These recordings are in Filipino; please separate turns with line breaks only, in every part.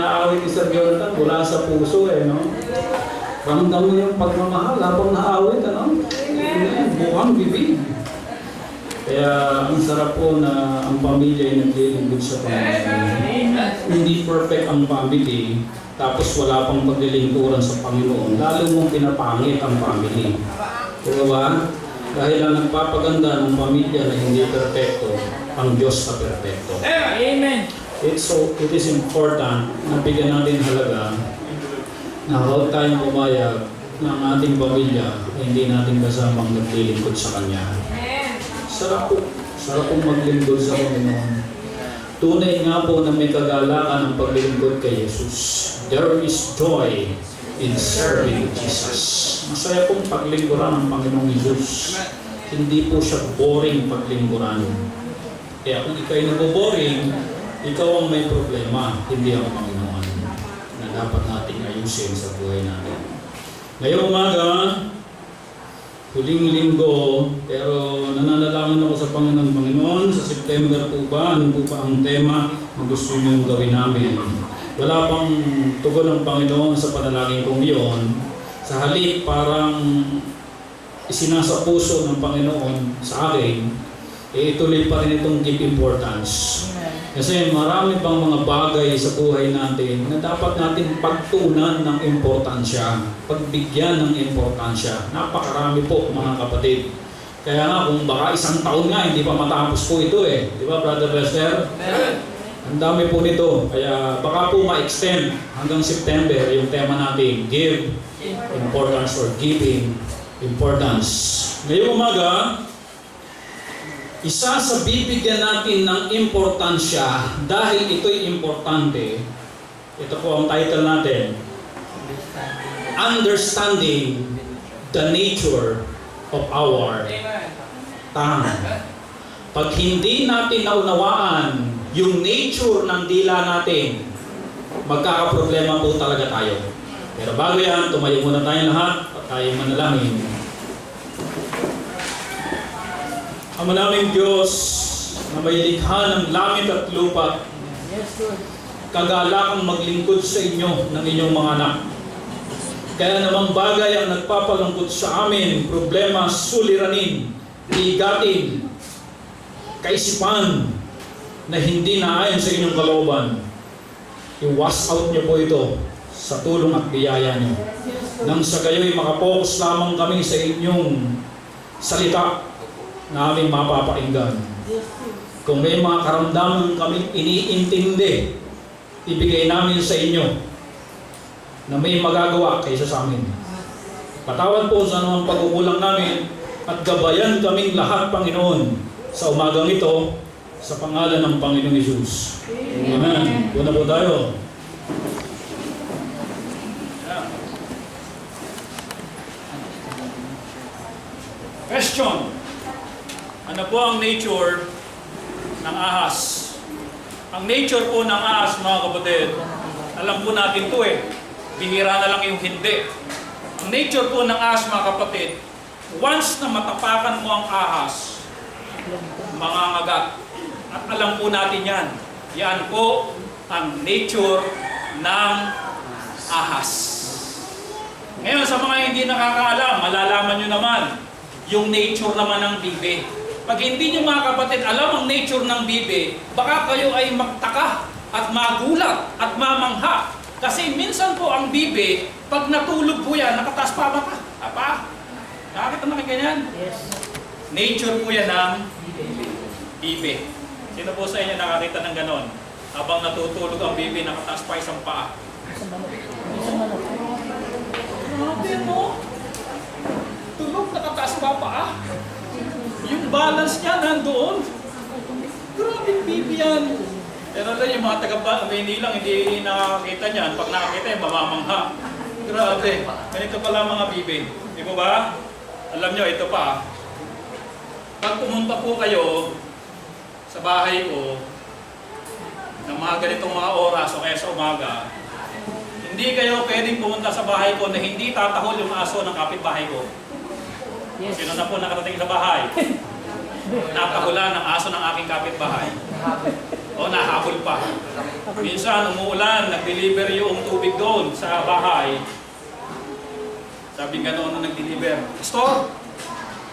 inaawit ni Sir Jonathan, mula sa puso no? Ramdam mo yung pagmamahal habang naawit, ano? Amen. Buwang bibig. Kaya ang sarap po na ang pamilya ay naglilingkod sa Panginoon. Hindi perfect ang family, tapos wala pang paglilingkuran sa Panginoon. Lalo mong pinapangit ang family. Diba ba? Dahil ang nagpapaganda ng pamilya na hindi perfecto, ang Diyos na perfecto.
Amen.
It is important na bigyan natin halaga na huwag tayong pumayag ng ating pamilya na hindi natin kasamang naglilingkod sa Kanya. Sarap pong maglingkod sa Panginoon. Tunay nga po na may kagalakan ang paglingkod kay Jesus. There is joy in serving Jesus. Masaya pong paglingkuran ng Panginoong Jesus. Hindi po siya boring paglingkuran. Kaya kung ikaw'y naboboring, ikaw ang may problema, hindi ang Panginoon, na dapat nating ayusin sa buhay natin. Ngayong umaga, huling linggo, pero nananalangin ako sa Panginoon, sa September po ba, ano po ba ang tema na gusto nyo gawin namin? Wala pang tugon ng Panginoon sa panalangin kong iyon. Sa halip, parang isinasa puso ng Panginoon sa akin, ituloy pa rin itong give importance. Kasi marami pang mga bagay sa buhay natin na dapat natin pagtunan ng importansya, pagbigyan ng importansya. Napakarami po mga kapatid. Kaya nga kung baka isang taon nga hindi pa matapos po ito Di ba Brother Lester? Ang dami po nito. Kaya baka po ma-extend hanggang September yung tema natin, give importance or giving importance. Ngayong umaga, isa sa bibigyan natin ng importansya dahil ito'y importante. Ito po ang title natin. Understanding the nature of our tongue. Pag hindi natin naunawaan yung nature ng dila natin, magkakaproblema po talaga tayo. Pero bago yan, tumayo muna tayo lahat at tayo manalangin. Ang manaming Diyos na may likha ng langit at lupa, kagalakang maglingkod sa inyo ng inyong mga anak. Kaya namang bagay ang nagpapalungkot sa amin, problema, suliranin, bigatin, kaisipan na hindi naayon sa inyong kalooban. I-wash out niyo po ito sa tulong at biyaya niyo. Nang sa gayo'y makapokus lamang kami sa inyong salita na aming mapapakinggan. Kung may mga karamdaman kami iniintindi, ibigay namin sa inyo na may magagawa kaysa sa amin. Patawad po sa anumang pagkukulang namin at gabayan kaming lahat, Panginoon, sa umagang ito, sa pangalan ng Panginoong Hesus. Amen. Una po tayo. Question. Ano po ang nature ng ahas? Ang nature po ng ahas, mga kapatid, alam po natin ito Bihira na lang yung hindi. Ang nature po ng ahas, mga kapatid, once na matapakan mo ang ahas, mga Magat, at alam po natin yan. Yan po ang nature ng ahas. Ngayon, sa mga hindi nakakaalam, malalaman nyo naman yung nature naman ng bibe. Pag hindi nyo mga kapatid alam ang nature ng bibe, baka kayo ay magtaka at magulat at mamangha. Kasi minsan po ang bibe, pag natulog po yan, nakataas pa mata. Apa? Nakakita na kayo ganyan?
Yes.
Nature po yan ng bibe. Sino po sa inyo nakakita ng ganon? Habang natutulog ang bibe, nakataas pa isang paa. Grabe mo. Tulog, nakataas pa paa. Yung balance niya nandoon. Grabe bibi yan. Pero yung mga taga-Maynila hindi nakakita niyan. Pag nakakita yan, mamamangha. Grabe. Ganito pala mga bibi. Di ba ba? Alam nyo, ito pa. Pag pumunta po kayo sa bahay ko, ng mga ganitong mga oras o kaya sa umaga, hindi kayo pwedeng pumunta sa bahay ko na hindi tatahol yung aso ng kapitbahay ko. Yes. Sino na po nakarating sa bahay? Natahulan ng aso ng aking kapitbahay. O nahabol pa.
Minsan, umuulan, nag-deliver yung tubig doon sa bahay. Sabi nga noon na nag-deliver, Pastor,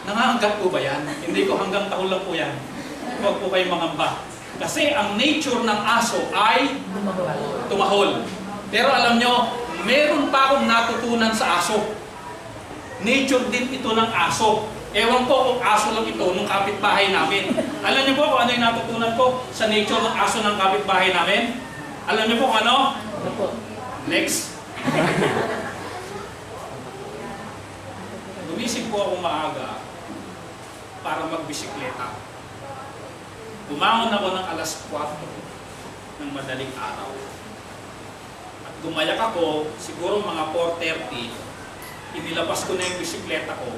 nanganggat po ba yan? Hindi ko, hanggang taon lang po yan. Huwag po kayong mangamba. Kasi ang nature ng aso ay tumahol. Pero alam nyo, meron pa akong natutunan sa aso. Nature din ito ng aso. Ewan ko kung aso lang ito nung kapitbahay namin. Alam niyo po kung ano yung natutunan ko sa nature ng aso ng kapitbahay namin? Alam niyo po kung ano? Next. Gumising po ako maaga para magbisikleta. Bumangon ako ng alas 4 ng madaling araw. At gumayak ako, siguro mga 4:30, inilabas ko na yung bisikleta ko.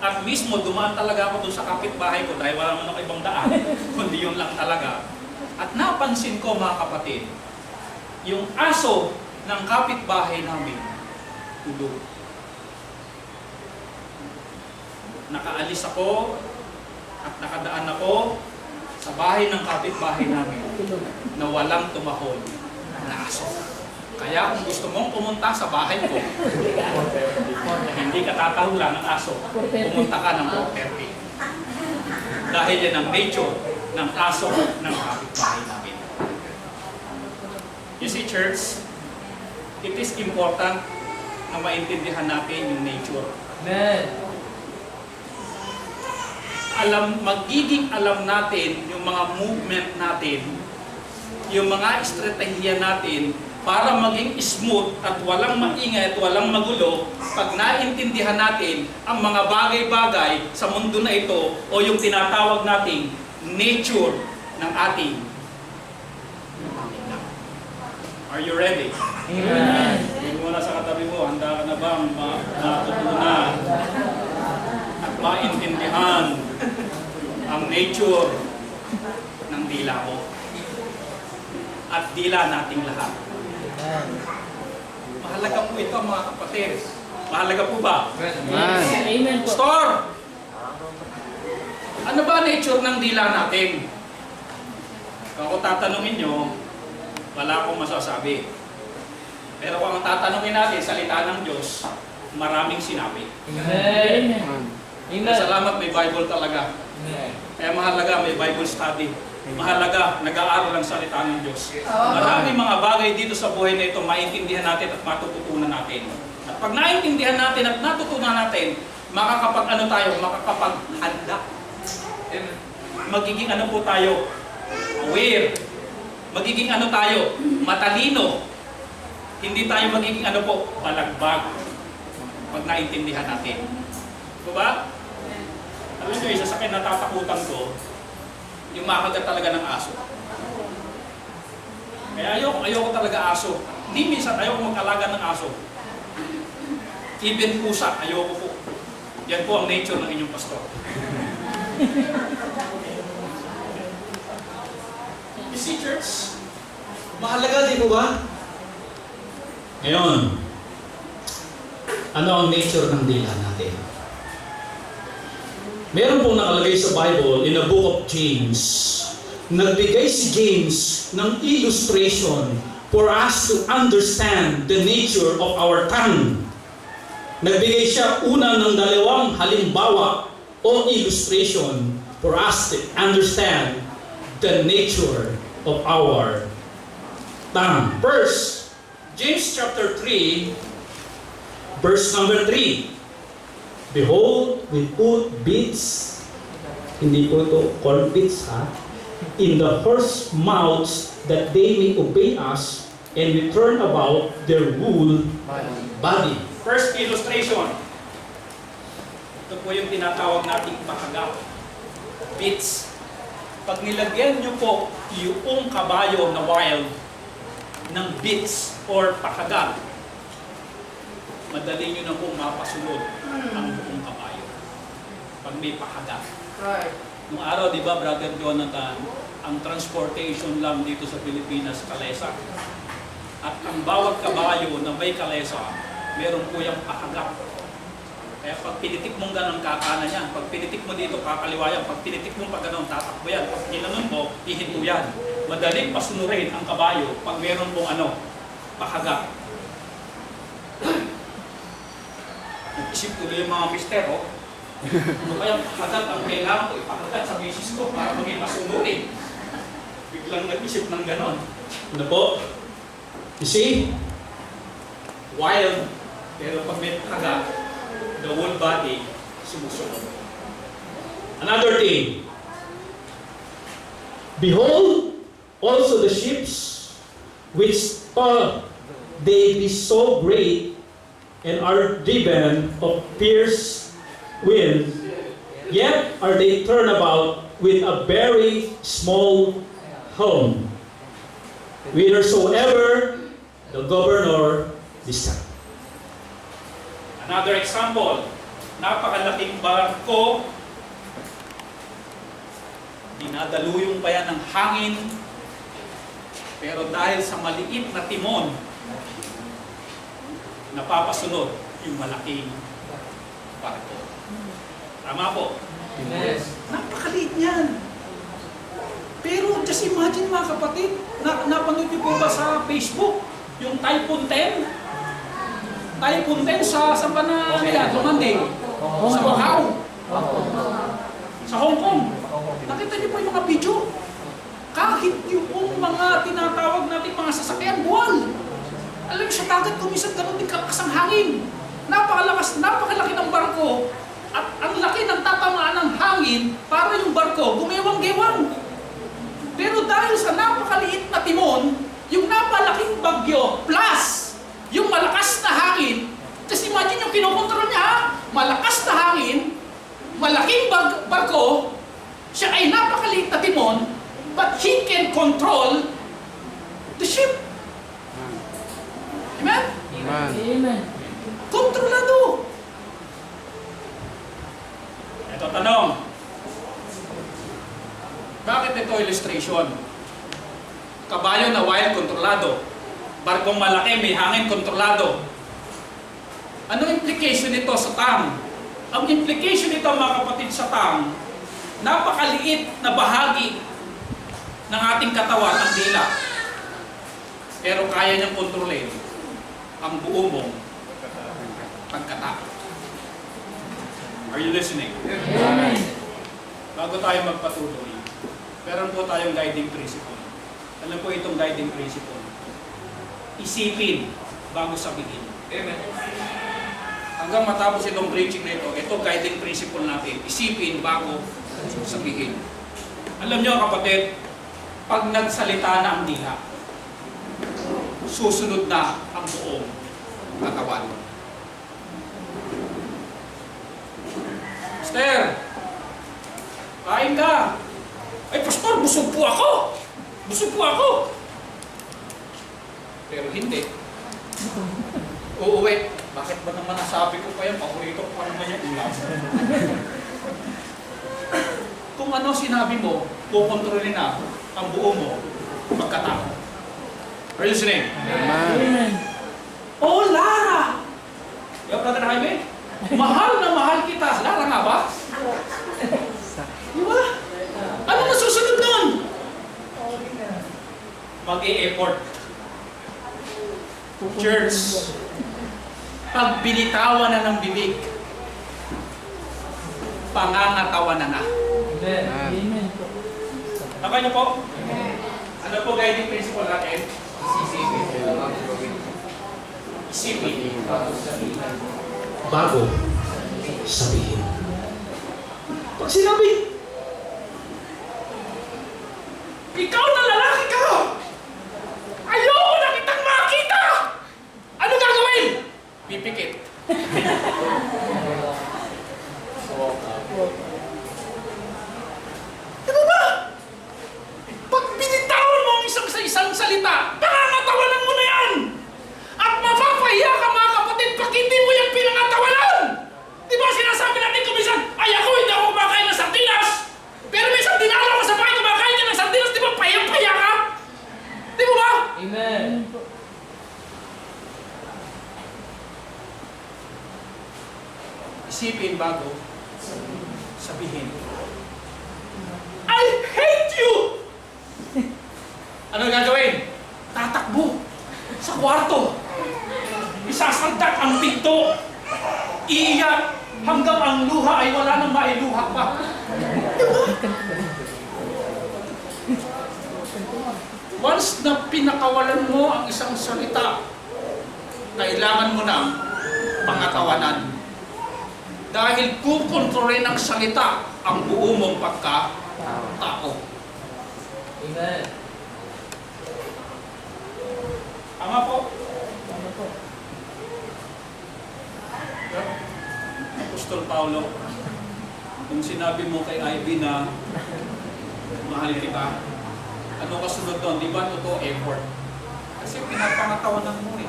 At mismo dumaan talaga ako doon sa kapitbahay ko dahil wala naman ako ibang daan, kundi yun lang talaga. At napansin ko mga kapatid, yung aso ng kapitbahay namin, tulog. Nakaalis ako at nakadaan ako sa bahay ng kapitbahay namin na walang tumahol na aso. Kaya kung gusto mong pumunta sa bahay ko, hindi ka tatahulan ng aso, pumunta ka ng 4:30. Dahil yan ang nature ng aso ng kapitbahay namin. You see, church, it is important na maintindihan natin yung nature.
Amen.
Magiging alam natin yung mga movement natin, yung mga estratehiya natin para maging smooth at walang maingay at walang magulo pag naintindihan natin ang mga bagay-bagay sa mundo na ito o yung tinatawag nating nature ng ating. Are you ready?
Amen.
Tingin mo na sa katabi mo, handa ka na bang matutunan at maintindihan ang nature ng dila mo at dila nating lahat. Mahalaga po ito mga kapatid. Mahalaga po ba?
Amen po.
Store! Ano ba nature ng dila natin? Kung ako tatanungin nyo, wala akong masasabi. Pero kung ang tatanungin natin, salita ng Diyos, maraming sinabi.
Amen. Amen.
Salamat, may Bible talaga. Kaya mahalaga, may Bible study. Mahalaga, nag-aaral ang salita ng Diyos. Maraming mga bagay dito sa buhay na ito, maintindihan natin at matututunan natin. At pag naintindihan natin at natutunan natin, makakapag-ano tayo, makakapag-handa. Magiging ano po tayo? Aware. Magiging ano tayo? Matalino. Hindi tayo magiging ano po? Balagbag. Pag naintindihan natin. Diba? Alam nyo, isa sa akin natatakutan ko, yung makagat talaga ng aso. Kaya ayoko talaga aso. Hindi minsan ayoko mag-alaga ng aso. Even pusa, ayoko po. Yan po ang nature ng inyong pastor. You see, church? Mahalaga, di po ba?
Ngayon, ano ang nature ng dila natin? Meron pong nakalagay sa Bible in the book of James. Nagbigay si James ng illustration for us to understand the nature of our tongue. Nagbigay siya una ng dalawang halimbawa o illustration for us to understand the nature of our tongue. First, James chapter 3, verse number 3. Behold, we put bits, hindi po ito corn bits in the horse mouths that they may obey us, and we turn about their whole body.
First illustration. Ito po yung tinatawag nating pakagat. Bits. Pag nilagyan nyo po yung kabayo na wild ng bits or pakagat, madali nyo na po mapasunod ang buong kabayo. Pag may pakagat.
Right.
Nung araw, di ba, Brother Jonathan, ang transportation lang dito sa Pilipinas, kalesa. At ang bawat kabayo na may kalesa, meron po yung pakagat. Kaya pag pinitik mong ganun, kakana yan. Pag pinitik mo dito, kakaliwa yan. Pag pinitik mo pag ganun, tatakbo yan. Pag ginanon mo, ihinto yan. Madaling pasunurin ang kabayo pag meron pong pahaga. Nag-isip tuloy yung mga mister, oh. Ano kaya pakagat ang kailangan ko ipakagat sa misis ko para maging masunurin? Biglang nag-isip ng ganon.
Ano po? You see?
Wild. Pero pag may pakagat, the whole body sumusunod.
Another thing. Behold, also the ships which thought they be so great and are driven of fierce wind, yet are they turned about with a very small helm, whithersoever the governor decide.
Another example, napakalaking barko, dinadaluyong pa yan ng hangin, pero dahil sa maliit na timon, napapasunod yung malaking barko. Tama po?
Yes.
Napakaliit niyan. Pero just imagine mga kapatid, napanood niyo po ba sa Facebook, yung Typhoon 10? Typhoon 10 sa ba na lumanding? Sa Macau. Sa Hong Kong. Nakita niyo po yung mga video? Kahit yung mga tinatawag natin mga sasakyan, buwal. Alam niyo sa dagat, kumisan ganun din kalakas ang hangin. Napakalaki ng barko. At ang laki ng tatamaan ng hangin para yung barko gumewang-gewang. Pero dahil sa napakaliit na timon, yung napalaking bagyo plus yung malakas na hangin, just imagine yung kinokontrol niya, ha? Malakas na hangin, malaking barko, siya ay napakaliit na timon, but he can control the ship. Amen?
Amen.
Kontrolado. Ito tanong. Bakit ito illustration? Kabayo na wild, kontrolado. Barkong malaki, may hangin, kontrolado. Ano implication nito sa tang? Ang implication nito mga kapatid sa tang, napakaliit na bahagi ng ating katawan, ang dila. Pero kaya niyang kontrolin ang buo mong pagkatao. Are you listening?
Amen.
Bago tayo magpatuloy, meron po tayong guiding principle. Alam po itong guiding principle. Isipin bago sabihin. Amen. Hanggang matapos itong preaching na ito guiding principle natin. Isipin bago sabihin. Alam niyo kapatid, pag nagsalita na ang dila, susunod na ang buong katawan. Esther, kain ka. Ay, pastor, busog po ako. Busog po ako. Pero hindi. Uuwi. Bakit ba naman nasabi ko pa yan? Paborito ko pa naman yung ulam. Kung ano sinabi mo, kukontrolin na ang buo mo pagkatao. Are you listening?
Amen.
Oh, Lara! Yo, Brother Jaime, mahal na mahal kita. Lara nga ba? Di ba? Ano na susunod nun? Mag-e-effort. Church, pag binitawan na ng bibig, pangangatawan na na.
Amen. Amen.
Nakay niyo po? Ano po guiding principle natin? Isipin.
Bago sabihin. Pag sinabi,
Ikaw na lalaki ka! Ayoko na kitang makita! Ano gagawin? Pipikit. Diba ba? Pag binitawan mo ang isang salita, pangangatawanan mo na yan! At mapapahiya ka mga kapatid pag hindi mo yan pinangatawanan! Di ba sinasabi natin kumisan, ay ako hindi ako kumakain ng sardinas! Pero minsan dinalaw ka sa bahay, kumakain ka ng sardinas, di ba payang-paya ka? Di ba ba?
Amen.
Isipin bago sabihin. I hate you! Ano gagawin? Tatakbo sa kwarto. Isasaldak ang pinto. Iiyak hanggang ang luha ay wala nang mailuha pa. Once na pinakawalan mo ang isang salita, kailangan mo na pangatawanan. Dahil kukontrolin ng salita ang buo mong pagka-tao.
Amen.
Tama po?
Tama po.
Apostol Paulo, kung sinabi mo kay Ivy na mahal kita, ano kasunod doon? Di ba totoo effort? Kasi pinapangatawanan mo eh.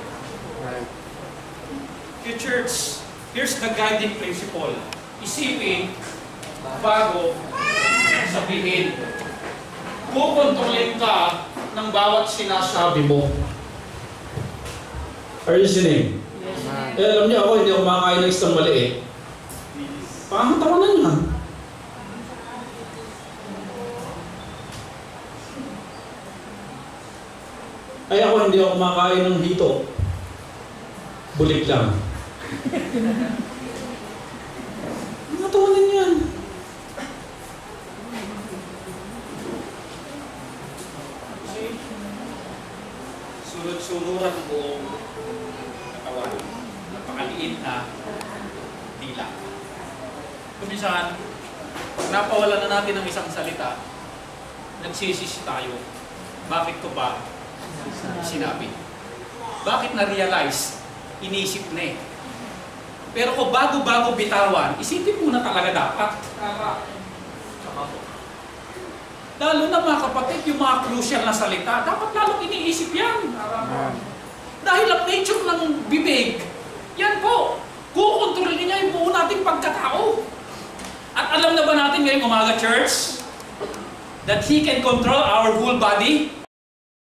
Okay, church, here's the guiding principle. Isipin bago sabihin. Kukontrolin ka ng bawat sinasabi mo.
Are you listening?
Yes.
Eh, alam niyo ako, hindi ako makakain ng isang maliit. Pangatawanan niya. Ay ako, hindi ako kumakain ng hito. Bulik lang. Pangatawanan yan.
Sunod-sunuran ang buong katawan. Napakaliit na dila. Kuminsan, pag napawalan na natin ng isang salita, nagsisisi tayo. Bakit ko ba sinabi? Bakit na-realize? Inisip na eh. Pero kung bago-bago bitawan, isipin muna talaga dapat. Lalo na mga kapatid, yung mga crucial na salita, dapat lalong iniisip yan. Dahil ang nature ng bibig, yan po, kukontrolin niya yung buo nating pagkatao. At alam na ba natin ngayong umaga, church, that He can control our whole body?